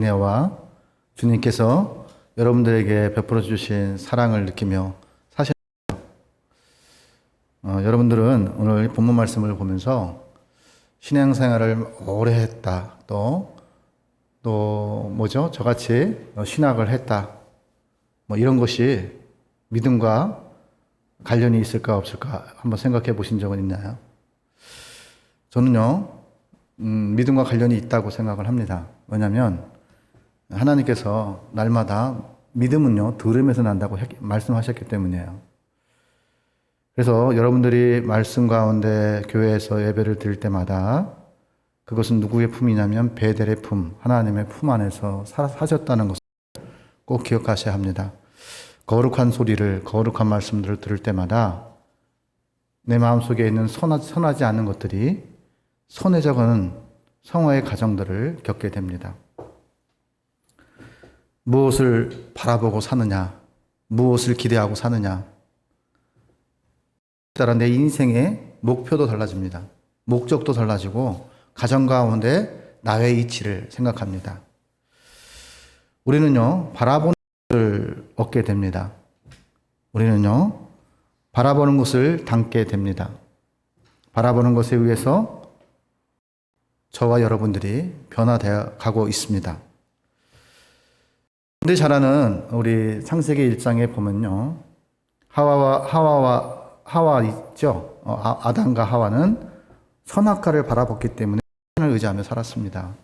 은혜와 주님께서 여러분들에게 베풀어 주신 사랑을 느끼며 사실 여러분들은 오늘 본문 말씀을 보면서 신앙생활을 오래 했다. 또 뭐죠? 저같이 신학을 했다. 뭐 이런 것이 믿음과 관련이 있을까 없을까 한번 생각해 보신 적은 있나요? 저는요, 믿음과 관련이 있다고 생각을 합니다. 왜냐하면 하나님께서 날마다 믿음은요, 들음에서 난다고 말씀하셨기 때문이에요. 그래서 여러분들이 말씀 가운데 교회에서 예배를 드릴 때마다 그것은 누구의 품이냐면 베델의 품, 하나님의 품 안에서 사셨다는 것을 꼭 기억하셔야 합니다. 거룩한 소리를, 거룩한 말씀들을 들을 때마다 내 마음속에 있는 선하지 않은 것들이 손에 적은 성화의 과정들을 겪게 됩니다. 무엇을 바라보고 사느냐, 무엇을 기대하고 사느냐, 따라 내 인생의 목표도 달라집니다. 목적도 달라지고 가정 가운데 나의 이치를 생각합니다. 우리는요, 바라보는 것을 얻게 됩니다. 우리는요, 바라보는 것을 담게 됩니다. 바라보는 것에 의해서 저와 여러분들이 변화되어 가고 있습니다. 근데 잘하는 우리 창세기 1장에 보면요, 하와 있죠. 아담과 하와는 선악과를 바라봤기 때문에 하나님을 의지하며 살았습니다.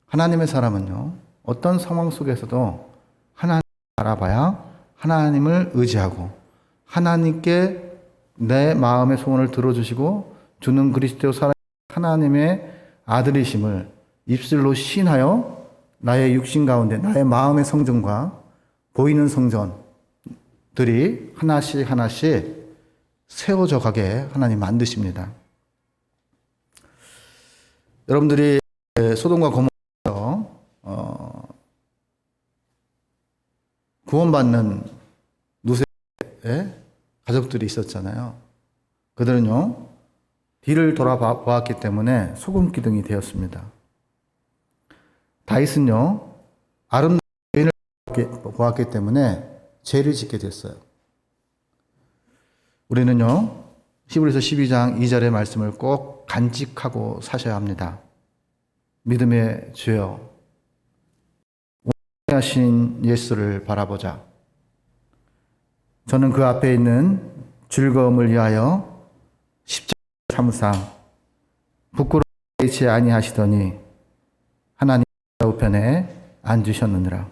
하나님의 사람은요, 어떤 상황 속에서도 하나님을 바라봐야 하나님을 의지하고 하나님께 내 마음의 소원을 들어주시고 주는 그리스도 살아 하나님의 아들이심을 입술로 시인하여 나의 육신 가운데 나의 마음의 성전과 보이는 성전들이 하나씩 하나씩 세워져 가게 하나님 만드십니다. 여러분들이 소돔과 고모라에서 구원받는 누세의 가족들이 있었잖아요. 그들은요, 뒤를 돌아보았기 때문에 소금 기둥이 되었습니다. 다윗은요, 아름다운 여인을 보았기 때문에 죄를 짓게 됐어요. 우리는요, 히브리서 12장 2절의 말씀을 꼭 간직하고 사셔야 합니다. 믿음의 주여, 하신 예수를 바라보자. 저는 그 앞에 있는 즐거움을 위하여 십자가 참으사 부끄러워하지 아니하시더니 하나님 우편에 앉으셨느니라.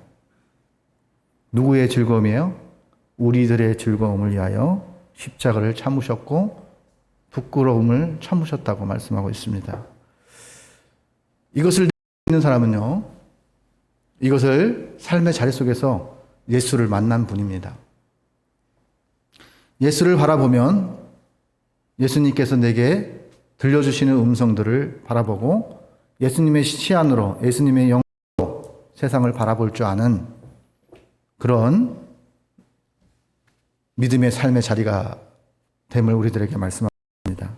누구의 즐거움이에요? 우리들의 즐거움을 위하여 십자가를 참으셨고 부끄러움을 참으셨다고 말씀하고 있습니다. 이것을 믿는 사람은요, 이것을 삶의 자리 속에서 예수를 만난 분입니다. 예수를 바라보면 예수님께서 내게 들려주시는 음성들을 바라보고 예수님의 시안으로, 예수님의 영으로 세상을 바라볼 줄 아는 그런 믿음의 삶의 자리가 됨을 우리들에게 말씀합니다.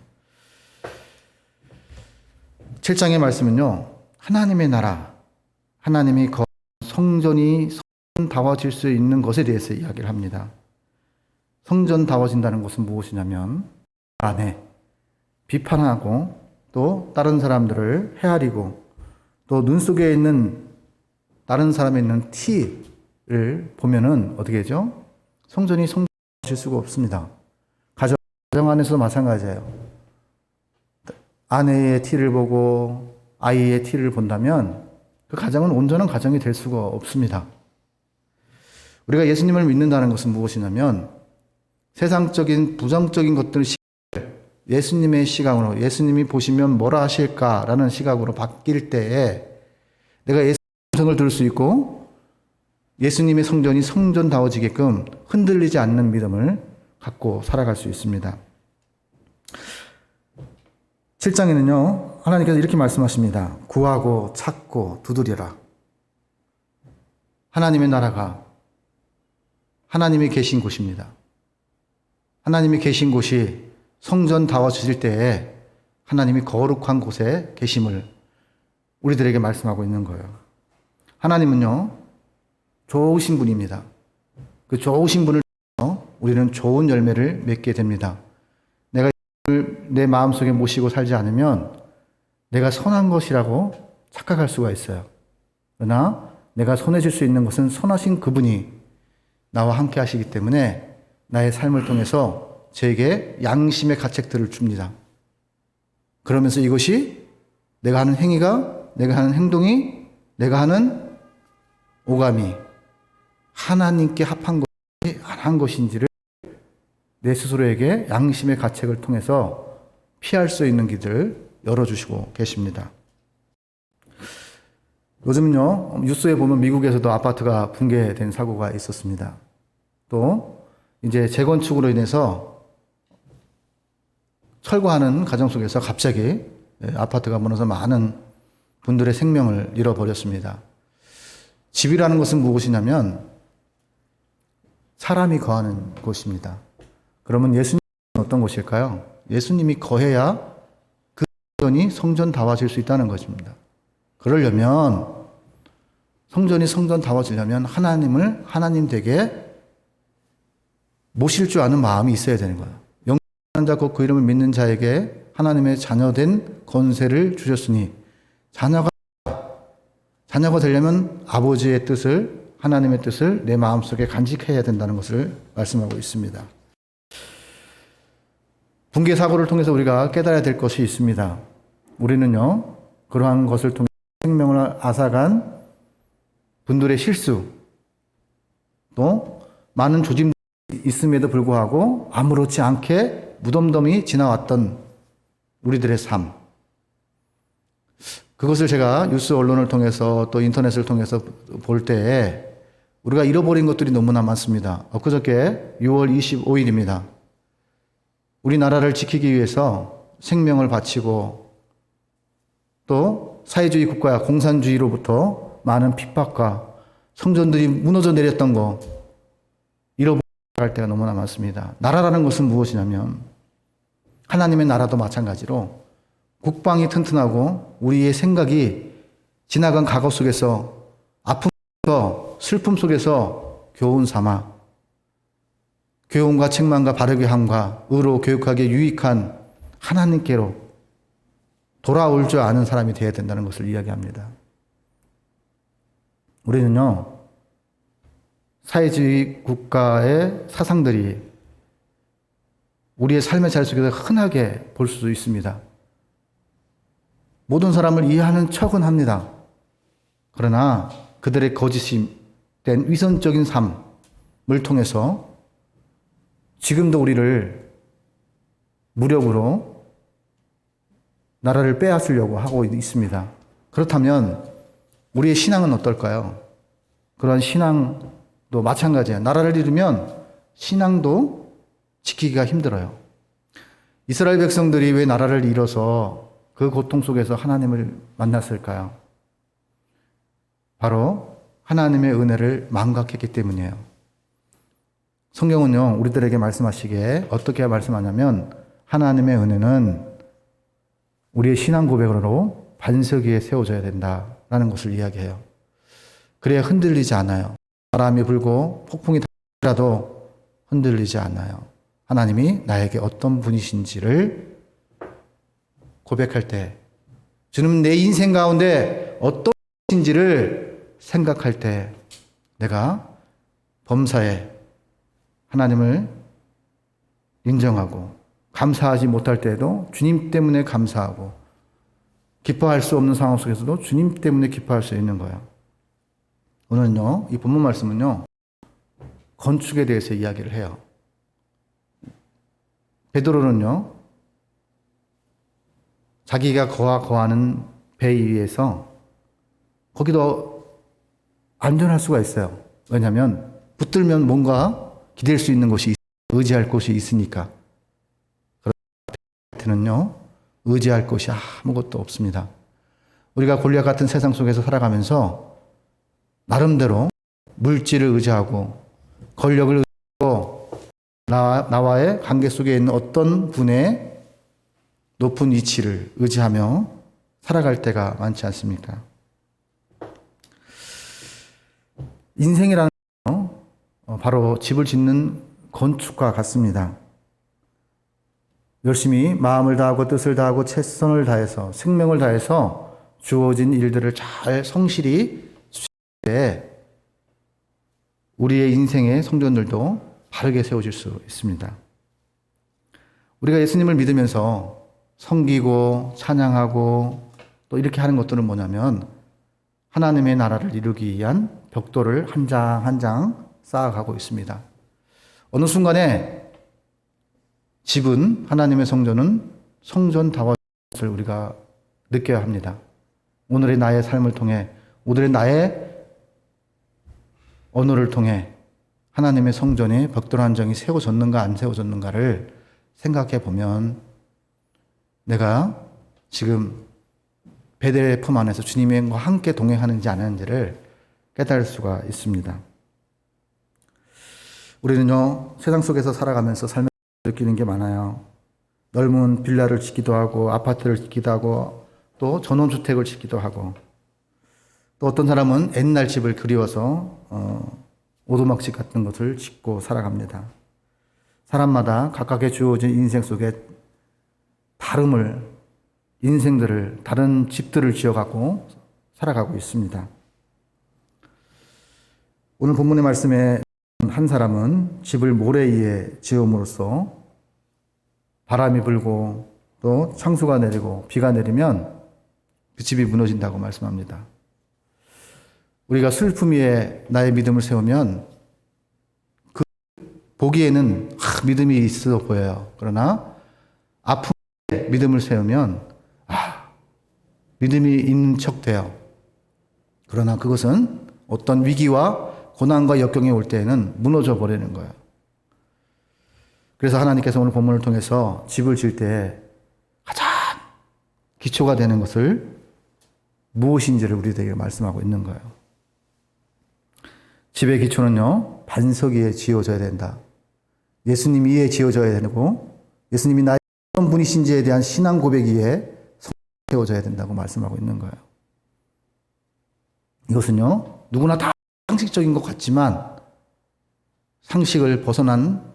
7장의 말씀은요, 하나님의 나라, 하나님이 성전이 성전다워질 수 있는 것에 대해서 이야기를 합니다. 성전다워진다는 것은 무엇이냐면 안에 비판하고 또 다른 사람들을 헤아리고 또 눈 속에 있는 다른 사람에 있는 티를 보면은 어떻게 되죠? 성전이 성전될 수가 없습니다. 가정 안에서도 마찬가지예요. 아내의 티를 보고 아이의 티를 본다면 그 가정은 온전한 가정이 될 수가 없습니다. 우리가 예수님을 믿는다는 것은 무엇이냐면 세상적인 부정적인 것들을 예수님의 시각으로, 예수님이 보시면 뭐라 하실까라는 시각으로 바뀔 때에 내가 예수님의 음성을 들을 수 있고 예수님의 성전이 성전다워지게끔 흔들리지 않는 믿음을 갖고 살아갈 수 있습니다. 7장에는요, 하나님께서 이렇게 말씀하십니다. 구하고 찾고 두드려라. 하나님의 나라가 하나님이 계신 곳입니다. 하나님이 계신 곳이 성전다워지실 때에 하나님이 거룩한 곳에 계심을 우리들에게 말씀하고 있는 거예요. 하나님은요, 좋으신 분입니다. 그 좋으신 분을 통해서 우리는 좋은 열매를 맺게 됩니다. 내가 내 마음속에 모시고 살지 않으면 내가 선한 것이라고 착각할 수가 있어요. 그러나 내가 선해질 수 있는 것은 선하신 그분이 나와 함께 하시기 때문에 나의 삶을 통해서 저에게 양심의 가책들을 줍니다. 그러면서 이것이 내가 하는 행위가, 내가 하는 행동이, 내가 하는 오감이 하나님께 합한 것인지 안 한 것인지를 내 스스로에게 양심의 가책을 통해서 피할 수 있는 길을 열어주시고 계십니다. 요즘은요, 뉴스에 보면 미국에서도 아파트가 붕괴된 사고가 있었습니다. 또 이제 재건축으로 인해서 철거하는 과정 속에서 갑자기 아파트가 무너져 많은 분들의 생명을 잃어버렸습니다. 집이라는 것은 무엇이냐면 사람이 거하는 곳입니다. 그러면 예수님은 어떤 곳일까요? 예수님이 거해야 그 성전이 성전다워질 수 있다는 것입니다. 그러려면 성전이 성전다워지려면 하나님을 하나님 되게 모실 줄 아는 마음이 있어야 되는 거예요. 영원한 자 곧 그 이름을 믿는 자에게 하나님의 자녀된 권세를 주셨으니 자녀가 되려면 아버지의 뜻을, 하나님의 뜻을 내 마음속에 간직해야 된다는 것을 말씀하고 있습니다. 붕괴 사고를 통해서 우리가 깨달아야 될 것이 있습니다. 우리는요, 그러한 것을 통해 생명을 앗아간 분들의 실수, 또 많은 조짐이 있음에도 불구하고 아무렇지 않게 무덤덤이 지나왔던 우리들의 삶, 그것을 제가 뉴스 언론을 통해서 또 인터넷을 통해서 볼 때에 우리가 잃어버린 것들이 너무나 많습니다. 엊그저께 6월 25일입니다. 우리나라를 지키기 위해서 생명을 바치고 또 사회주의 국가 공산주의로부터 많은 핍박과 성전들이 무너져 내렸던 거 잃어버릴 때가 너무나 많습니다. 나라라는 것은 무엇이냐면 하나님의 나라도 마찬가지로 국방이 튼튼하고 우리의 생각이 지나간 과거 속에서 아픔 속에서 슬픔 속에서 교훈 삼아 교훈과 책망과 바르게 함과 의로 교육하기에 유익한 하나님께로 돌아올 줄 아는 사람이 되어야 된다는 것을 이야기합니다. 우리는요, 사회주의 국가의 사상들이 우리의 삶의 자리 속에서 흔하게 볼 수도 있습니다. 모든 사람을 이해하는 척은 합니다. 그러나 그들의 거짓이 된 위선적인 삶을 통해서 지금도 우리를 무력으로 나라를 빼앗으려고 하고 있습니다. 그렇다면 우리의 신앙은 어떨까요? 그러한 신앙도 마찬가지예요. 나라를 잃으면 신앙도 지키기가 힘들어요. 이스라엘 백성들이 왜 나라를 잃어서 그 고통 속에서 하나님을 만났을까요? 바로 하나님의 은혜를 망각했기 때문이에요. 성경은요, 우리들에게 말씀하시기에 어떻게 말씀하냐면 하나님의 은혜는 우리의 신앙 고백으로 반석 위에 세워져야 된다라는 것을 이야기해요. 그래야 흔들리지 않아요. 바람이 불고 폭풍이 닥쳐도 흔들리지 않아요. 하나님이 나에게 어떤 분이신지를 고백할 때, 주님 내 인생 가운데 어떤 분이신지를 생각할 때 내가 범사에 하나님을 인정하고 감사하지 못할 때에도 주님 때문에 감사하고 기뻐할 수 없는 상황 속에서도 주님 때문에 기뻐할 수 있는 거예요. 오늘은요, 이 본문 말씀은요, 건축에 대해서 이야기를 해요. 베드로는요, 자기가 거하는 배 위에서 거기도 안전할 수가 있어요. 왜냐하면 붙들면 뭔가 기댈 수 있는 곳이 의지할 곳이 있으니까. 그런요, 의지할 곳이 아무것도 없습니다. 우리가 골리앗 같은 세상 속에서 살아가면서 나름대로 물질을 의지하고 권력을 의지하고 나와의 관계 속에 있는 어떤 분의 높은 위치를 의지하며 살아갈 때가 많지 않습니까? 인생이라는 바로 집을 짓는 건축과 같습니다. 열심히 마음을 다하고 뜻을 다하고 최선을 다해서 생명을 다해서 주어진 일들을 잘 성실히 수행할 때 우리의 인생의 성전들도 바르게 세워질 수 있습니다. 우리가 예수님을 믿으면서 섬기고 찬양하고 또 이렇게 하는 것들은 뭐냐면 하나님의 나라를 이루기 위한 벽돌을 한 장 한 장 쌓아가고 있습니다. 어느 순간에 집은 하나님의 성전은 성전다워진 것을 우리가 느껴야 합니다. 오늘의 나의 삶을 통해 오늘의 나의 언어를 통해 하나님의 성전에 벽돌 한 장이 세워졌는가 안 세워졌는가를 생각해 보면 내가 지금 베델의 품 안에서 주님과 함께 동행하는지 안 하는지를 깨달을 수가 있습니다. 우리는요, 세상 속에서 살아가면서 삶을 느끼는 게 많아요. 넓은 빌라를 짓기도 하고 아파트를 짓기도 하고 또 전원주택을 짓기도 하고 또 어떤 사람은 옛날 집을 그리워서 오두막집 같은 것을 짓고 살아갑니다. 사람마다 각각의 주어진 인생 속에 인생들을 다른 집들을 지어가고 살아가고 있습니다. 오늘 본문의 말씀에 한 사람은 집을 모래 위에 지음으로써 바람이 불고 또 창수가 내리고 비가 내리면 그 집이 무너진다고 말씀합니다. 우리가 슬픔 위에 나의 믿음을 세우면 그 보기에는 믿음이 있어 보여요. 그러나 아픔 위에 믿음을 세우면 믿음이 있는 척 돼요. 그러나 그것은 어떤 위기와 고난과 역경이 올 때에는 무너져 버리는 거예요. 그래서 하나님께서 오늘 본문을 통해서 집을 지을 때 가장 기초가 되는 것을 무엇인지를 우리들에게 말씀하고 있는 거예요. 집의 기초는요, 반석 위에 지어져야 된다. 예수님 위에 지어져야 되고 예수님이 나의 어떤 분이신지에 대한 신앙 고백 위에 세워져야 된다고 말씀하고 있는 거예요. 이것은요, 누구나 다 상식적인 것 같지만 상식을 벗어난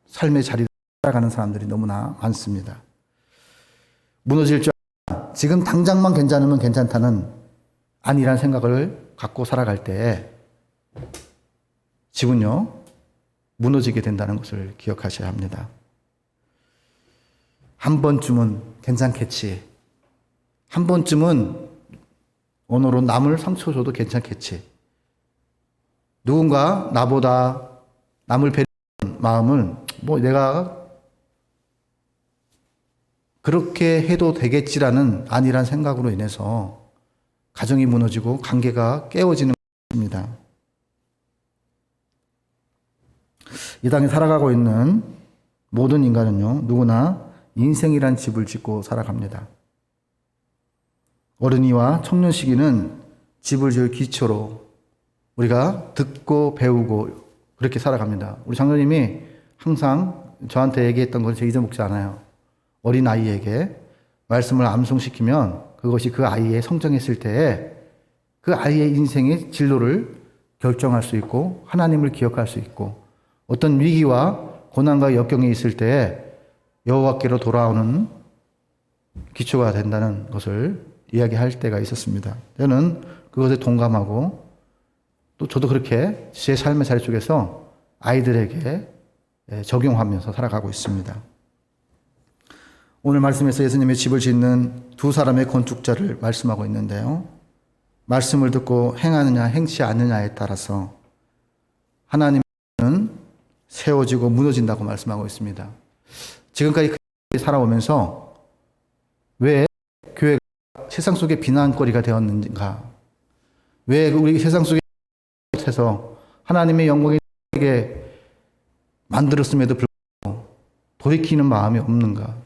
삶의 자리를 살아가는 사람들이 너무나 많습니다. 무너질 줄 알아. 지금 당장만 괜찮으면 괜찮다는 아니란 생각을 갖고 살아갈 때 집은요, 무너지게 된다는 것을 기억하셔야 합니다. 한 번쯤은 괜찮겠지. 한 번쯤은 언어로 남을 상처 줘도 괜찮겠지. 누군가 나보다 남을 배려하는 마음을 내가 그렇게 해도 되겠지라는 안일한 생각으로 인해서 가정이 무너지고 관계가 깨어지는 것입니다. 이 땅에 살아가고 있는 모든 인간은요, 누구나 인생이란 집을 짓고 살아갑니다. 어른이와 청년 시기는 집을 지을 기초로 우리가 듣고 배우고 그렇게 살아갑니다. 우리 장로님이 항상 저한테 얘기했던 걸 제가 잊어먹지 않아요. 어린 아이에게 말씀을 암송시키면 그것이 그 아이의 성장했을 때에 그 아이의 인생의 진로를 결정할 수 있고 하나님을 기억할 수 있고 어떤 위기와 고난과 역경이 있을 때에 여호와께로 돌아오는 기초가 된다는 것을 이야기할 때가 있었습니다. 저는 그것에 동감하고 또 저도 그렇게 제 삶의 자리 속에서 아이들에게 적용하면서 살아가고 있습니다. 오늘 말씀에서 예수님의 집을 짓는 두 사람의 건축자를 말씀하고 있는데요. 말씀을 듣고 행하느냐 행치 않느냐에 따라서 하나님은 세워지고 무너진다고 말씀하고 있습니다. 지금까지 살아오면서 왜 교회가 세상 속의 비난거리가 되었는가? 왜 우리 세상 속에 해서 하나님의 영광에게 만들었음에도 불구하고 돌이키는 마음이 없는가?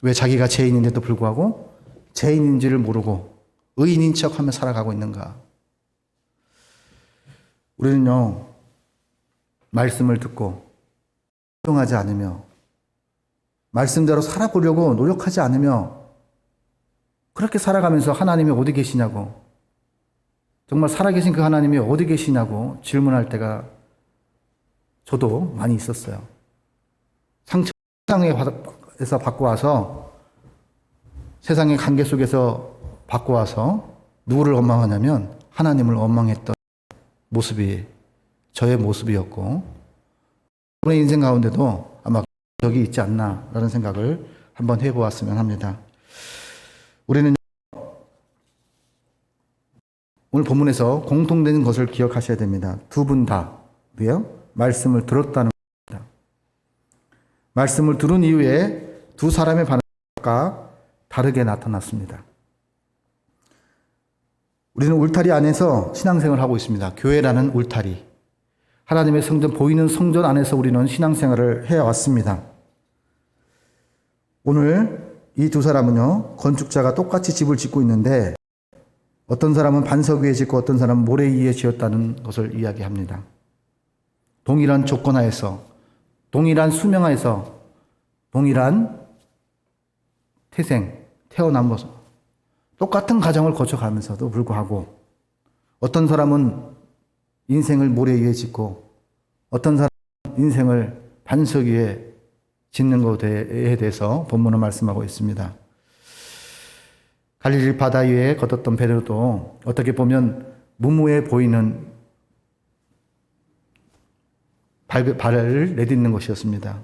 왜 자기가 죄인인데도 불구하고 죄인인지를 모르고 의인인 척하며 살아가고 있는가? 우리는요, 말씀을 듣고 순종하지 않으며 말씀대로 살아보려고 노력하지 않으며 그렇게 살아가면서 하나님이 어디 계시냐고 정말 살아계신 그 하나님이 어디 계시냐고 질문할 때가 저도 많이 있었어요. 세상에서 받고 와서, 세상의 관계 속에서 받고 와서 누구를 원망하냐면 하나님을 원망했던 모습이 저의 모습이었고, 저의 인생 가운데도 아마 적이 있지 않나라는 생각을 한번 해보았으면 합니다. 우리는 오늘 본문에서 공통된 것을 기억하셔야 됩니다. 두 분 다 말씀을 들었다는 겁니다. 말씀을 들은 이후에 두 사람의 반응과 다르게 나타났습니다. 우리는 울타리 안에서 신앙생활을 하고 있습니다. 교회라는 울타리. 하나님의 성전, 보이는 성전 안에서 우리는 신앙생활을 해왔습니다. 오늘 이 두 사람은요, 건축자가 똑같이 집을 짓고 있는데 어떤 사람은 반석 위에 짓고 어떤 사람은 모래 위에 지었다는 것을 이야기합니다. 동일한 조건 하에서, 동일한 수명 하에서, 동일한 태어난 모습, 똑같은 가정을 거쳐가면서도 불구하고 어떤 사람은 인생을 모래 위에 짓고 어떤 사람은 인생을 반석 위에 짓는 것에 대해서 본문은 말씀하고 있습니다. 갈릴리 바다 위에 걷었던 베드로도 어떻게 보면 무모해 보이는 발을 내딛는 것이었습니다.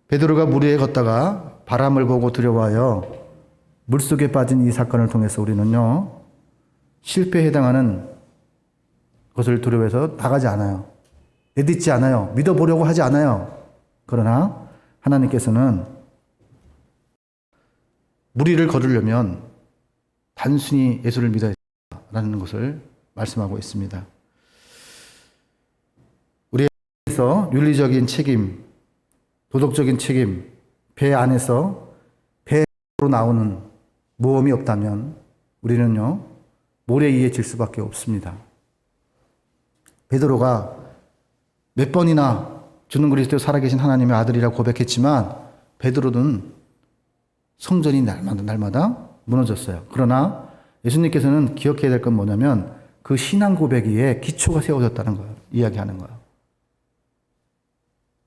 베드로가 물 위에 걷다가 바람을 보고 두려워하여 물속에 빠진 이 사건을 통해서 우리는요, 실패에 해당하는 것을 두려워해서 나가지 않아요. 내딛지 않아요. 믿어보려고 하지 않아요. 그러나 하나님께서는 무리를 거두려면 단순히 예수를 믿어야 한다는 것을 말씀하고 있습니다. 우리에서 윤리적인 책임, 도덕적인 책임, 배 안에서 배로 나오는 모험이 없다면 우리는요, 모래 위에 질 수밖에 없습니다. 베드로가 몇 번이나 주는 그리스도 살아계신 하나님의 아들이라고 고백했지만 베드로는 성전이 날마다 무너졌어요. 그러나 예수님께서는 기억해야 될 건 뭐냐면 그 신앙 고백 위에 기초가 세워졌다는 거예요. 이야기하는 거예요.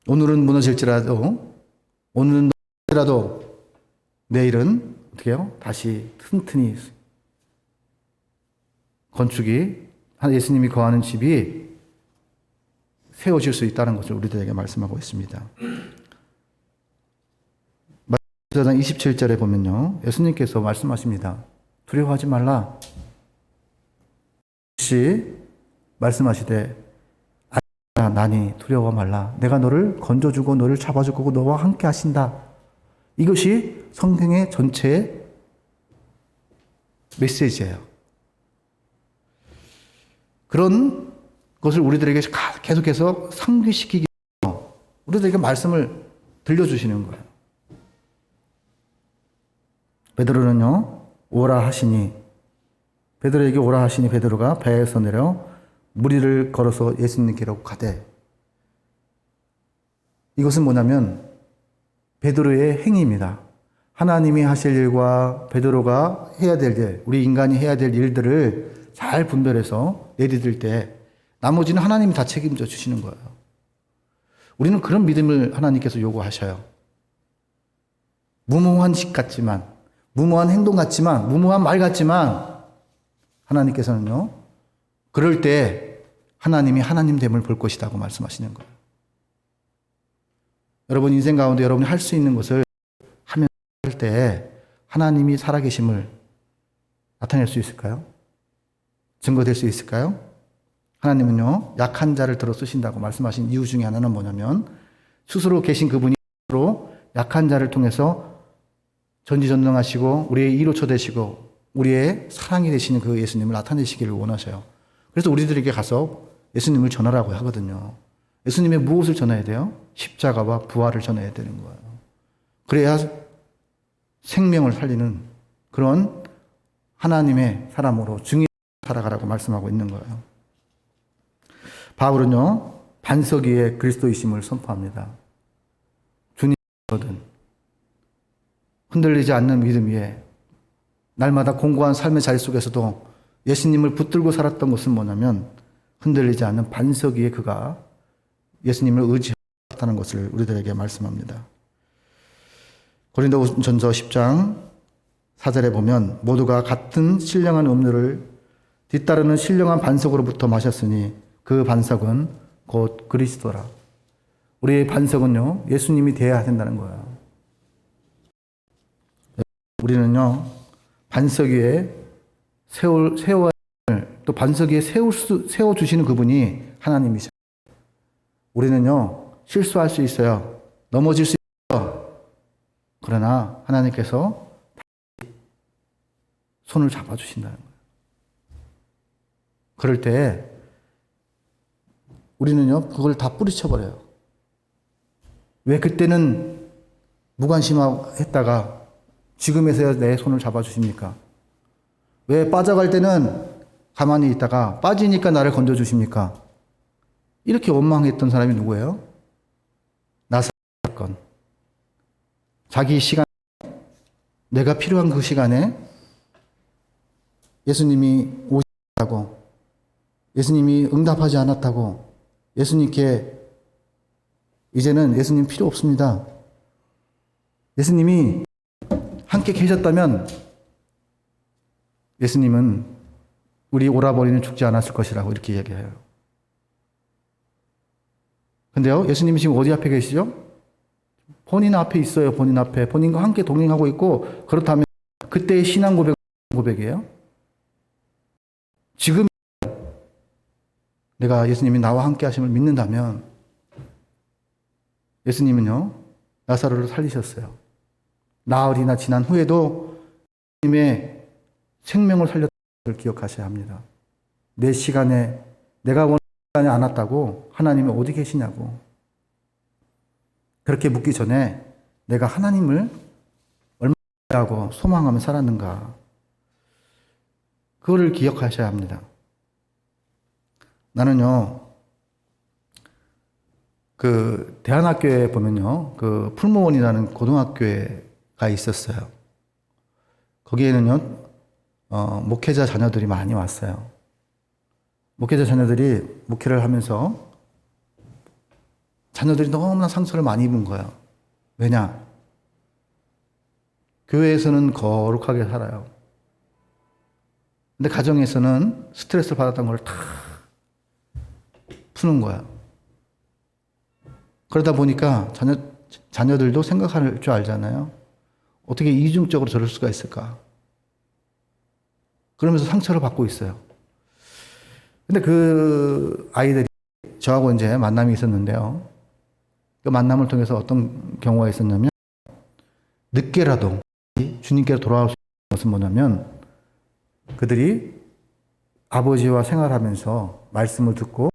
오늘은 무너질지라도, 내일은 어떻게 해요? 다시 튼튼히 건축이, 예수님이 거하는 집이 세워질 수 있다는 것을 우리들에게 말씀하고 있습니다. 마태복음 27절에 보면요, 예수님께서 말씀하십니다. 두려워하지 말라. 혹시 말씀하시되 나니 두려워 말라. 내가 너를 건져주고 너를 잡아줄 거고 너와 함께 하신다. 이것이 성경의 전체의 메시지예요. 그런 것을 우리들에게 계속해서 상기시키기 위해서 우리들에게 말씀을 들려주시는 거예요. 베드로는요, 오라 하시니, 베드로에게 오라 하시니 베드로가 배에서 내려 무리를 걸어서 예수님께로 가되, 이것은 뭐냐면 베드로의 행위입니다. 하나님이 하실 일과 베드로가 해야 될 일, 우리 인간이 해야 될 일들을 잘 분별해서 내디딜 때 나머지는 하나님이 다 책임져 주시는 거예요. 우리는 그런 믿음을 하나님께서 요구하셔요. 무모한 식 같지만, 무모한 행동 같지만, 무모한 말 같지만 하나님께서는요, 그럴 때 하나님이 하나님됨을 볼 것이라고 말씀하시는 거예요. 여러분 인생 가운데 여러분이 할 수 있는 것을 하면 할 때 하나님이 살아계심을 나타낼 수 있을까요? 증거될 수 있을까요? 하나님은요, 약한 자를 들어 쓰신다고 말씀하신 이유 중에 하나는 뭐냐면 스스로 계신 그분이 스스로 약한 자를 통해서 전지전능하시고 우리의 이로처 되시고 우리의 사랑이 되시는 그 예수님을 나타내시기를 원하셔요. 그래서 우리들에게 가서 예수님을 전하라고 하거든요. 예수님의 무엇을 전해야 돼요? 십자가와 부활을 전해야 되는 거예요. 그래야 생명을 살리는 그런 하나님의 사람으로 증인 살아가라고 말씀하고 있는 거예요. 바울은요, 반석 위에 그리스도이심을 선포합니다. 주님이거든. 흔들리지 않는 믿음 위에 날마다 공고한 삶의 자리 속에서도 예수님을 붙들고 살았던 것은 뭐냐면 흔들리지 않는 반석 위에 그가 예수님을 의지했다는 것을 우리들에게 말씀합니다. 고린도전서 10장 4절에 보면 모두가 같은 신령한 음료를 뒤따르는 신령한 반석으로부터 마셨으니 그 반석은 곧 그리스도라. 우리의 반석은요, 예수님이 되어야 된다는 거예요. 우리는요, 반석 위에 세워야 또 반석 위에 세워주시는 그분이 하나님이셔요. 우리는요, 실수할 수 있어요. 넘어질 수 있어요. 그러나 하나님께서 손을 잡아주신다는 거예요. 그럴 때 우리는요, 그걸 다 뿌리쳐버려요. 왜 그때는 무관심했다가 지금에서야 내 손을 잡아주십니까? 왜 빠져갈 때는 가만히 있다가 빠지니까 나를 건져주십니까? 이렇게 원망했던 사람이 누구예요? 나사렛 사건. 자기 시간, 내가 필요한 그 시간에 예수님이 오셨다고, 예수님이 응답하지 않았다고, 예수님께 이제는 예수님 필요 없습니다. 예수님이 함께 계셨다면 예수님은 우리 오라버니는 죽지 않았을 것이라고 이렇게 얘기해요. 근데요, 예수님이 지금 어디 앞에 계시죠? 본인 앞에 있어요. 본인 앞에. 본인과 함께 동행하고 있고, 그렇다면 그때의 신앙 고백이에요. 지금 내가 예수님이 나와 함께 하심을 믿는다면 예수님은요, 나사로를 살리셨어요. 나흘이나 지난 후에도 예수님의 생명을 살렸다는 것을 기억하셔야 합니다. 내 시간에 내가 원하는 시간에 안 왔다고 하나님이 어디 계시냐고 그렇게 묻기 전에 내가 하나님을 얼마나 하고 소망하며 살았는가 그거를 기억하셔야 합니다. 나는요, 그 대안학교에 보면요, 그 풀무원이라는 고등학교가 있었어요. 거기에는요, 목회자 자녀들이 많이 왔어요. 목회자 자녀들이 목회를 하면서 자녀들이 너무나 상처를 많이 입은 거예요. 왜냐? 교회에서는 거룩하게 살아요. 근데 가정에서는 스트레스를 받았던 걸 다 푸는 거야. 그러다 보니까 자녀들도 생각할 줄 알잖아요. 어떻게 이중적으로 저럴 수가 있을까? 그러면서 상처를 받고 있어요. 근데 그 아이들이 저하고 이제 만남이 있었는데요. 그 만남을 통해서 어떤 경우가 있었냐면, 늦게라도 주님께로 돌아올 수 있는 것은 뭐냐면, 그들이 아버지와 생활하면서 말씀을 듣고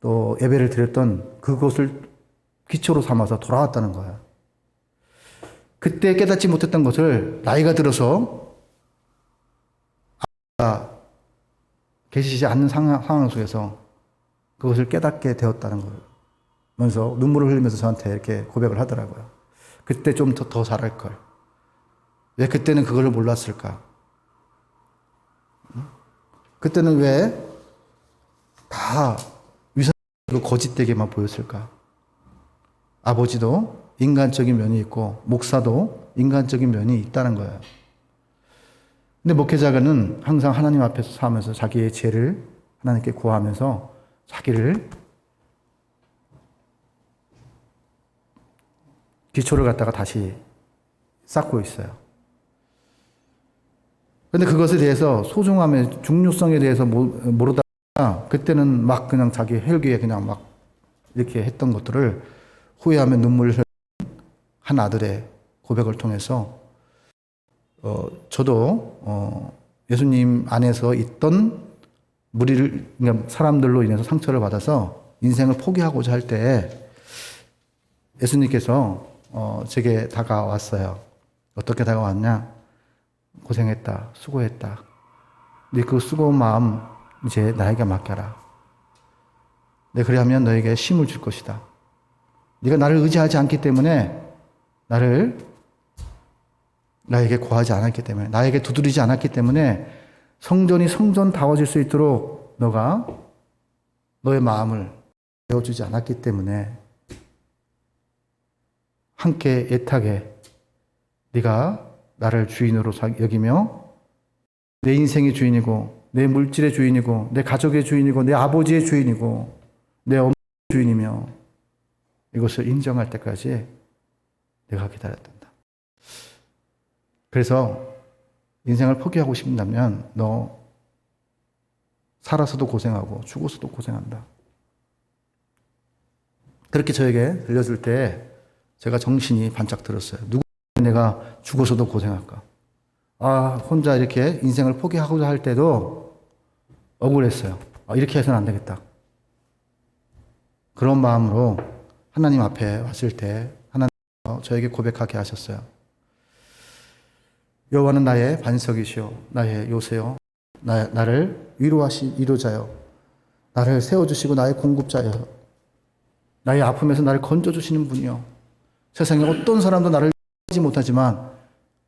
또 예배를 드렸던 그것을 기초로 삼아서 돌아왔다는 거예요. 그때 깨닫지 못했던 것을 나이가 들어서 아버지가 계시지 않는 상황 속에서 그것을 깨닫게 되었다는 거면서 눈물을 흘리면서 저한테 이렇게 고백을 하더라고요. 그때 좀 더 잘할 걸. 왜 그때는 그걸 몰랐을까? 그때는 왜 다 위선적이고 거짓되게만 보였을까? 아버지도 인간적인 면이 있고 목사도 인간적인 면이 있다는 거예요. 근데 목회자는 항상 하나님 앞에서 살면서 자기의 죄를 하나님께 구하면서 자기를 기초를 갖다가 다시 쌓고 있어요. 근데 그것에 대해서 소중함의 중요성에 대해서 모르다가 그때는 막 그냥 자기 헬기에 그냥 막 이렇게 했던 것들을 후회하며 눈물을 흘린 한 아들의 고백을 통해서 저도 예수님 안에서 있던 무리를 그러니까 사람들로 인해서 상처를 받아서 인생을 포기하고자 할 때 예수님께서 제게 다가왔어요. 어떻게 다가왔냐? 고생했다, 수고했다. 네 그 수고한 마음 이제 나에게 맡겨라. 네 그리하면 너에게 쉼을 줄 것이다. 네가 나를 의지하지 않기 때문에 나에게 구하지 않았기 때문에 나에게 두드리지 않았기 때문에 성전이 성전다워질 수 있도록 너가 너의 마음을 배워주지 않았기 때문에 함께 애타게 네가 나를 주인으로 여기며 내 인생의 주인이고 내 물질의 주인이고 내 가족의 주인이고 내 아버지의 주인이고 내 어머니의 주인이며 이것을 인정할 때까지 내가 기다렸단다. 그래서 인생을 포기하고 싶다면 너 살아서도 고생하고 죽어서도 고생한다. 그렇게 저에게 들려줄 때 제가 정신이 반짝 들었어요. 누구 내가 죽어서도 고생할까? 혼자 이렇게 인생을 포기하고자 할 때도 억울했어요. 이렇게 해서는 안 되겠다. 그런 마음으로 하나님 앞에 왔을 때 하나님 저에게 고백하게 하셨어요. 여호와는 나의 반석이시요 나의 요새요 나를 위로하신 위로자요 나를 세워주시고 나의 공급자요 나의 아픔에서 나를 건져주시는 분이요 세상에 어떤 사람도 나를 하지 못하지만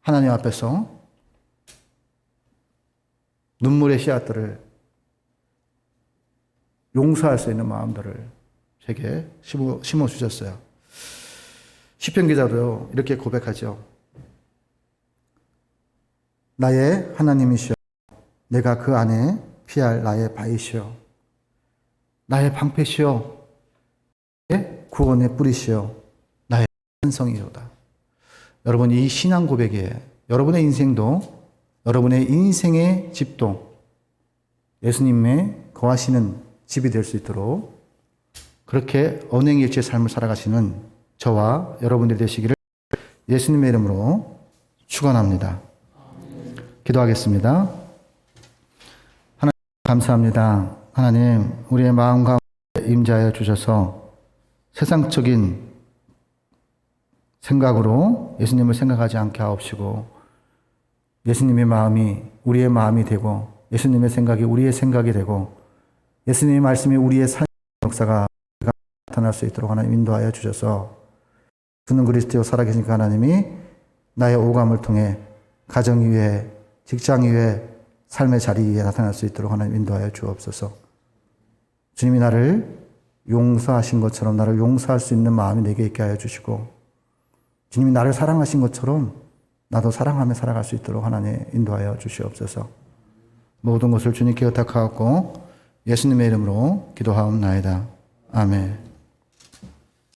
하나님 앞에서 눈물의 씨앗들을 용서할 수 있는 마음들을 제게 심어주셨어요. 시편 기자도 이렇게 고백하죠. 나의 하나님이시여 내가 그 안에 피할 나의 바위시여 나의 방패시여 나의 구원의 뿌리시여 나의 산성이로다. 여러분 이 신앙 고백에 여러분의 인생도 여러분의 인생의 집도 예수님의 거하시는 집이 될 수 있도록 그렇게 언행일치의 삶을 살아가시는 저와 여러분들이 되시기를 예수님의 이름으로 축원합니다. 기도하겠습니다. 하나님 감사합니다. 하나님 우리의 마음 가운데 임재하여 주셔서 세상적인 생각으로 예수님을 생각하지 않게 하옵시고 예수님의 마음이 우리의 마음이 되고 예수님의 생각이 우리의 생각이 되고 예수님의 말씀이 우리의 삶의 역사가 나타날 수 있도록 하나님 인도하여 주셔서 주는 그리스도 살아계신 그 하나님이 나의 오감을 통해 가정 위에 직장 위에 삶의 자리 위에 나타날 수 있도록 하나님 인도하여 주옵소서. 주님이 나를 용서하신 것처럼 나를 용서할 수 있는 마음이 내게 있게 하여 주시고 주님이 나를 사랑하신 것처럼 나도 사랑하며 살아갈 수 있도록 하나님 인도하여 주시옵소서. 모든 것을 주님께 의탁하고 예수님의 이름으로 기도하옵나이다. 아멘.